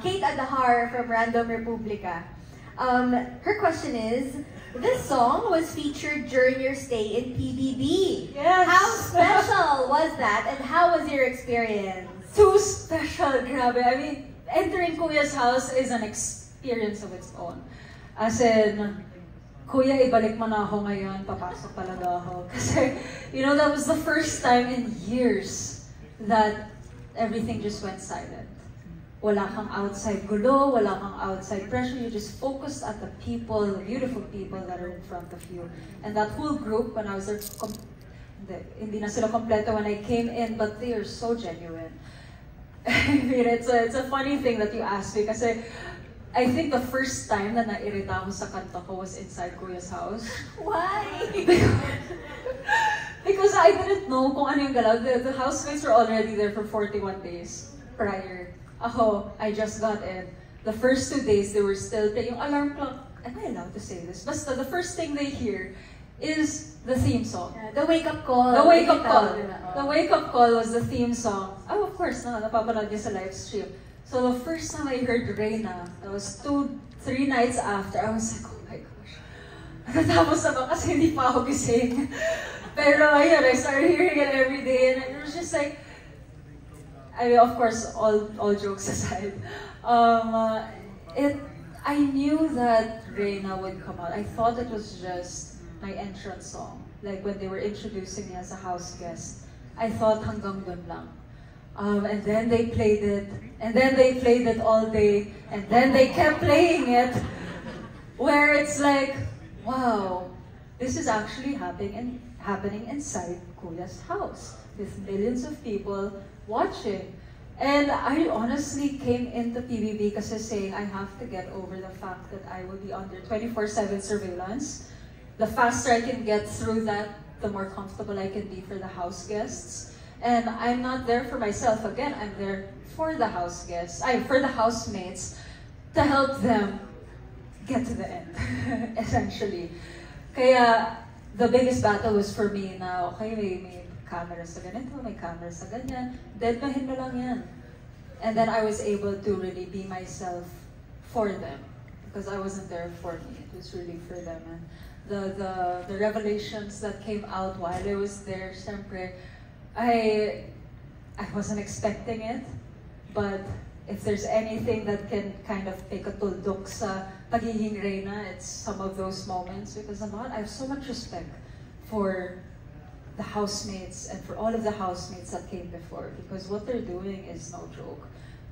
Kate Adahar from Random Republica. Her question is, this song was featured during your stay in PBB. Yes! How special was that, and how was your experience? Too special, grabe. I mean, entering Kuya's house is an experience of its own. As in, Kuya, ibalik mo na ako ngayon, papasok talaga ako. Kasi, you know, that was the first time in years that everything just went silent. Wala kang outside gulo, wala kang outside pressure, you just focused at the people, the beautiful people that are in front of you. And that whole group, when I was there, hindi na sila kompleto when I came in, but they are so genuine. I mean, it's a funny thing that you asked me, kasi I think the first time na nairita ako sa kanta ko was inside Kuya's house. Why? Because I didn't know kung ano yung galaw. The housemates were already there for 41 days prior. Ako, I just got in. The first 2 days, they were still playing. Yung alarm clock, am I allowed to say this? Basta the first thing they hear is the theme song. Yeah, the wake-up call. The wake-up call. The wake-up call was the theme song. Oh, of course, napapanood niya sa live stream. So the first time I heard Reyna, that was 2-3 nights after, I was like, oh my gosh. Natapos naman kasi hindi pa ako gising. Pero ayun, I started hearing it every day, and it was just like, I mean, of course, all jokes aside, I knew that Reyna would come out. I thought it was just my entrance song. Like when they were introducing me as a house guest, I thought hanggang dun lang. And then they played it, and then they played it all day, and then they kept playing it, where it's like, wow, this is actually happening inside Kuya's house, with millions of people watching. And I honestly came into PBB kasi saying I have to get over the fact that I will be under 24/7 surveillance. The faster I can get through that, the more comfortable I can be for the house guests. And I'm not there for myself again, I'm there for the house guests, for the housemates, to help them get to the end, essentially. Kaya, the biggest battle was for me na, okay, may camera sa ganito, may camera sa ganyan, deadmahin mo lang yan. And then I was able to really be myself for them, because I wasn't there for me, it was really for them. And the revelations that came out while I was there, syempre, I wasn't expecting it, but if there's anything that can kind of take a tuldok sa pagiging Reyna, it's some of those moments, because I have so much respect for the housemates and for all of the housemates that came before, because what they're doing is no joke.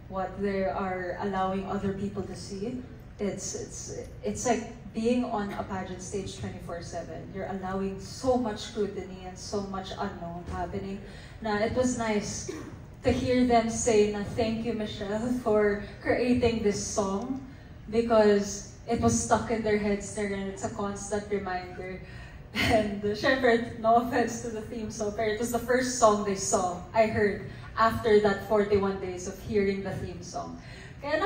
What they are allowing other people to see, it's like being on a pageant stage 24/7. You're allowing so much scrutiny and so much unknown happening. Now, it was nice to hear them say na thank you, Michelle, for creating this song, because it was stuck in their heads there, and it's a constant reminder. And syempre, no offense to the theme song, but it was the first song I heard after that 41 days of hearing the theme song. Kaya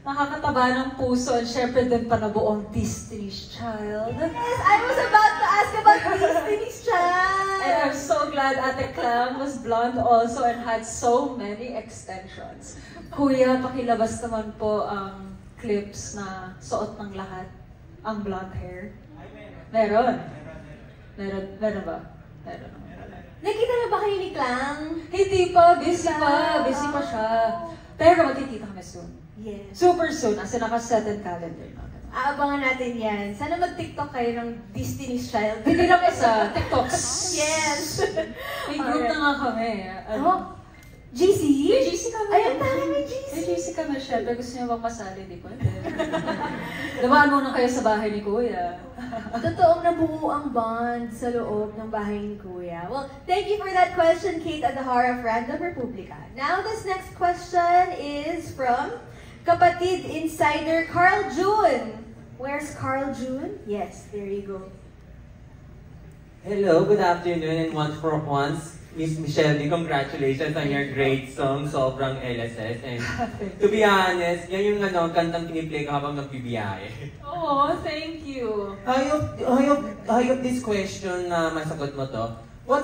nakakataba ng puso, and syempre din pa nabuong Destiny's Child. Yes, I was about to ask about Destiny's Child! And I'm so glad Ate Clam was blonde also and had so many extensions. Kuya, pakilabas naman po ang clips na suot ng lahat, ang blonde hair. Meron ba? Meron. Nakita na ba kayo ni Clang? Hindi pa, busy pa siya. Pero magkikita kami soon. Yes. Super soon, as in naka-set in calendar na. Aabangan natin yan. Sana mag-TikTok kayo ng Destiny's Child. Hindi lang isa, TikToks. Yes! May group na nga kami. GC? May GC kami. Ay, ang dami may GC. May GC kami, syempre. Gusto niyo magpasali, di pwede. Dumaan muna kayo sa bahay ni Kuya. Totoong nabuo ang bond sa loob ng bahay ni Kuya. Well, thank you for that question, Kate Adahar of Random Republica. Now, this next question is from Kapatid Insider Carl June. Where's Carl June? Yes, there you go. Hello, good afternoon, and once, Miss Michelle, congratulations on your great song, Sobrang LSS. And to be honest, yan yung kantang piniplay ko habang nagbibiyahe. Oh, thank you. I hope this question na masagot mo to. what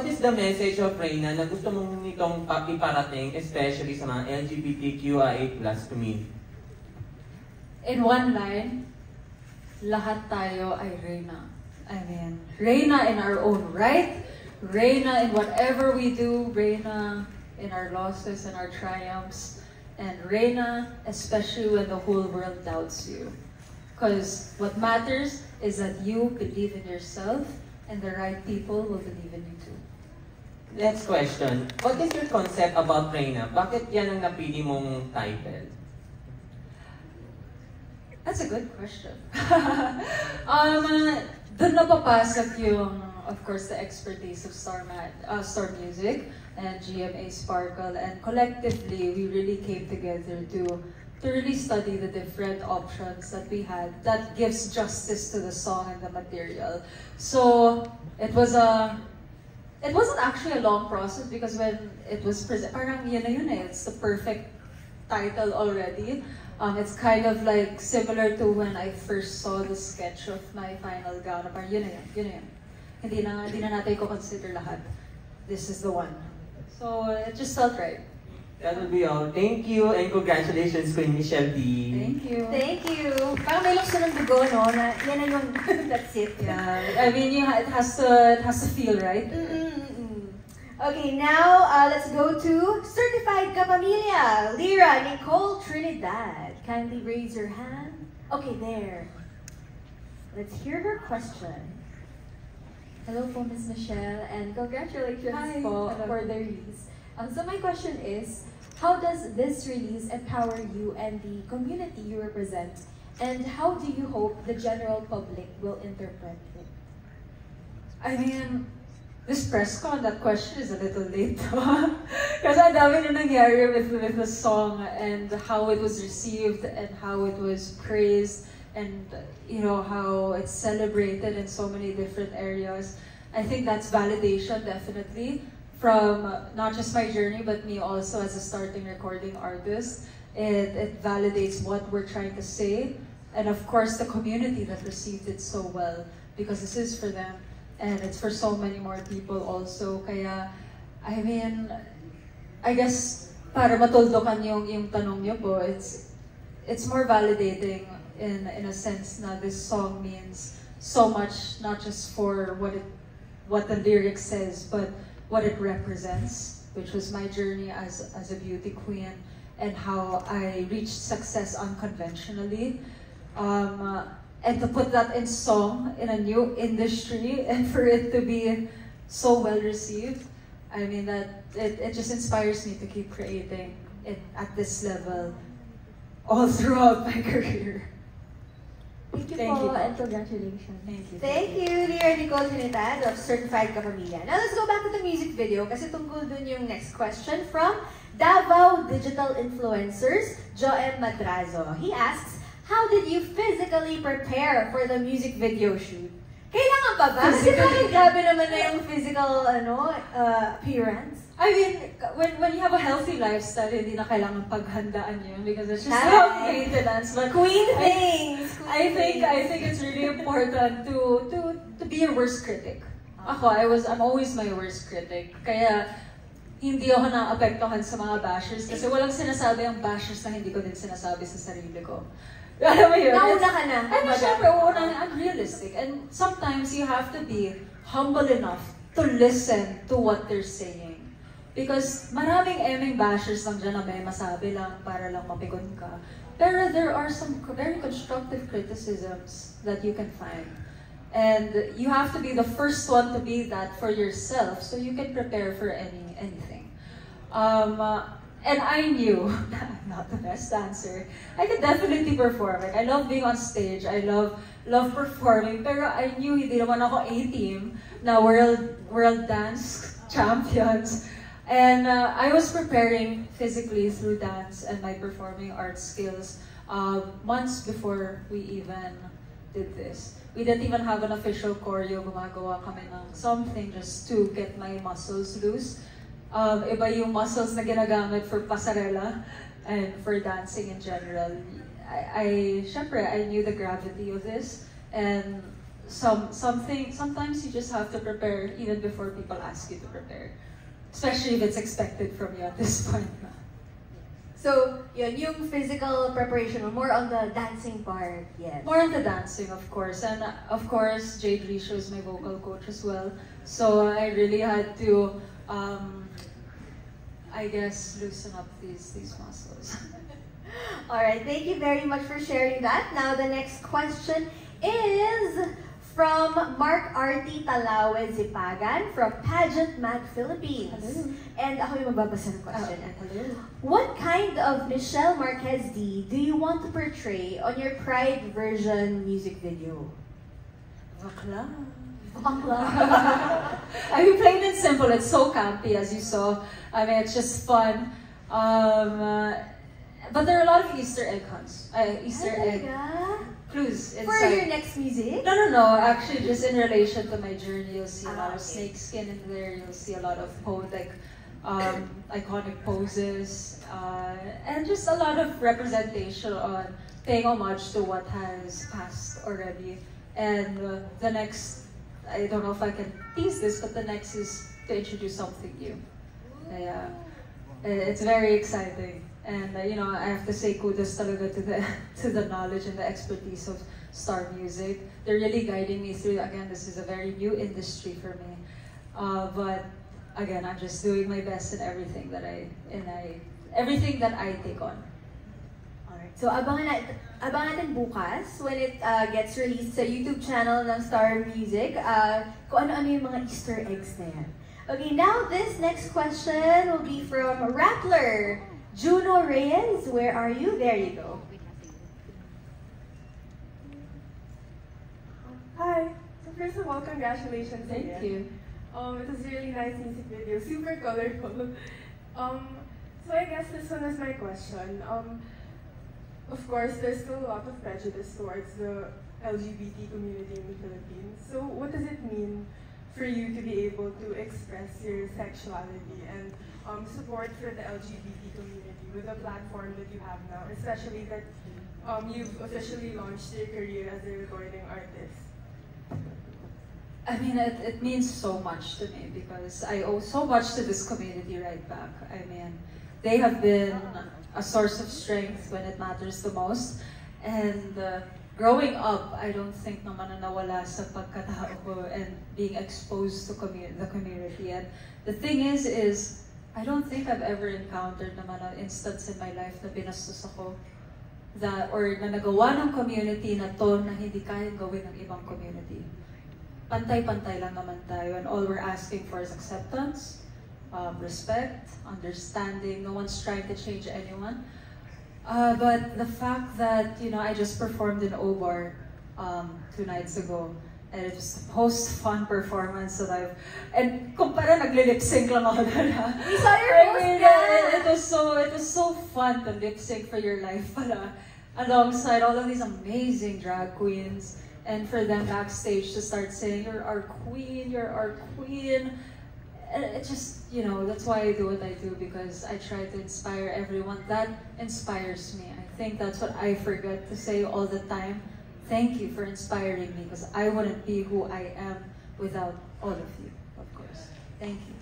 is the message of Reyna na gusto mong nitong iparating, especially sa mga LGBTQIA+ community? In one line, lahat tayo ay Reyna. I mean, Reyna in our own right, Reyna in whatever we do, Reyna in our losses and our triumphs, and Reyna especially when the whole world doubts you. Because what matters is that you believe in yourself, and the right people will believe in you too. Next question. What is your concept about Reyna? Bakit yan ang napili mong title? That's a good question. Doon napapasok yung, of course, the expertise of Star Music and GMA Sparkle, and collectively, we really came together to really study the different options that we had that gives justice to the song and the material. So it wasn't actually a long process because when it was presented, parang yun na yun eh, it's the perfect title already. It's kind of like similar to when I first saw the sketch of my final gown. Parang yun na yun. Hindi na natin i-consider lahat. This is the one. So it just felt right. That will be all. Thank you and congratulations, Queen Michelle D. Thank you. Thank you. Parang may lukso ng dugo, no? Na yan na yung, that's it. Yeah, I mean, it has to feel right. Okay, now let's go to Certified Kapamilya, Lyra Nicole Trinidad. Kindly raise your hand. Okay, there. Let's hear her question. Hello po, Ms. Michelle, and congratulations Hi. po Hello. for the release. So my question is, how does this release empower you and the community you represent, and how do you hope the general public will interpret it? I mean, this press con, that question is a little late. Kasi ang dami na nangyari with the song and how it was received and how it was praised and you know how it's celebrated in so many different areas. I think that's validation definitely from not just my journey but me also as a starting recording artist. It validates what we're trying to say and of course the community that received it so well because this is for them. And it's for so many more people also. Kaya, I mean, I guess, para matuldukan yung tanong niyo po, it's more validating in a sense na this song means so much, not just for what the lyric says, but what it represents, which was my journey as a beauty queen and how I reached success unconventionally. And to put that in song in a new industry and for it to be so well received, I mean that it just inspires me to keep creating it at this level all throughout my career. Thank you po, and congratulations. Thank you. Thank you, Lyra Nicole Trinidad of Certified Kapamilya. Now let's go back to the music video kasi tungkol dun yung next question from Davao Digital Influencers, Joem Madrazo. He asks, how did you physically prepare for the music video shoot? Kailangan pa ba? Kasi parang grabe naman na yung physical appearance. I mean, when you have a healthy lifestyle, hindi na kailangan paghandaan yun because it's just Hi. self-maintenance. But Queen things! I think it's really important to be your worst critic. I'm always my worst critic. Kaya hindi ako naapektuhan sa mga bashers kasi walang sinasabi ang bashers na hindi ko din sinasabi sa sarili ko. Alam mo yun? Nauna ka na. I mean, syempre, I'm realistic. And sometimes you have to be humble enough to listen to what they're saying. Because maraming emeng bashers lang dyan na may masabi lang para lang mapikon ka. Pero there are some very constructive criticisms that you can find. And you have to be the first one to be that for yourself so you can prepare for anything. And I knew I'm not the best dancer. I could definitely perform. Like, I love being on stage. I love performing. Pero I knew hindi naman ako A-team na world dance champions. And I was preparing physically through dance and my performing arts skills months before we even did this. We didn't even have an official choreo. Gumagawa kami ng something just to get my muscles loose. Iba yung muscles na ginagamit for pasarela and for dancing in general. Syempre, I knew the gravity of this and sometimes you just have to prepare even before people ask you to prepare. Especially if it's expected from you at this point. So, yun, yung physical preparation, more on the dancing part, yes. More on the dancing, of course. And of course, Jade Risho is my vocal coach as well. So I really had to, I guess, loosen up these muscles. Alright, thank you very much for sharing that. Now, the next question is from Mark Artie Talawe Zipagan from Pageant Mag Philippines. Hello. And ako yung magbabasa ng question. Hello. What kind of Michelle Marquez D do you want to portray on your Pride version music video? Bakla. Bakla. I mean, plain and simple, it's so campy as you saw. I mean, it's just fun. But there are a lot of Easter egg hunts. Easter egg clues inside. For your next music? No. Actually, just in relation to my journey, you'll see a lot of snake skin in there. You'll see a lot of iconic poses, and just a lot of representation on paying homage to what has passed already. And the next, I don't know if I can tease this, but the next is to introduce something new. Yeah, it's very exciting. And I have to say kudos talaga to the knowledge and the expertise of Star Music. They're really guiding me through. Again, this is a very new industry for me. But again, I'm just doing my best in everything that I take on. Alright. So abangan natin bukas when it gets released sa YouTube channel ng Star Music. Kung ano-ano yung mga Easter eggs na yan. Okay, now this next question will be from Rappler Juno Reyes. Where are you? There you go. Hi. So first of all, congratulations again. Thank you. It was a really nice music video, super colorful. So I guess this one is my question. Of course, there's still a lot of prejudice towards the LGBT community in the Philippines. So what does it mean for you to be able to express your sexuality and support for the LGBT community with the platform that you have now, especially that you've officially launched your career as a recording artist? I mean, it means so much to me because I owe so much to this community right back. I mean, they have been a source of strength when it matters the most. And growing up, I don't think naman na nawala sa pagkatao ko and being exposed to the community. And the thing is I don't think I've ever encountered naman an instance in my life na binastos ako or na nagawa ng community na to na hindi kayang gawin ng ibang community. Pantay-pantay lang naman tayo, and all we're asking for is acceptance, respect, understanding. No one's trying to change anyone. But the fact that, I just performed in O-Bar 2 nights ago, and it was the most fun performance that and kumpara nagle-lip-sync lang ako doon. We saw your post, it was so fun to lip-sync for your life pala, alongside all of these amazing drag queens, and for them backstage to start saying, "You're our queen, you're our queen." And it just, that's why I do what I do, because I try to inspire everyone. That inspires me. I think that's what I forget to say all the time. Thank you for inspiring me, because I wouldn't be who I am without all of you, of course. Thank you.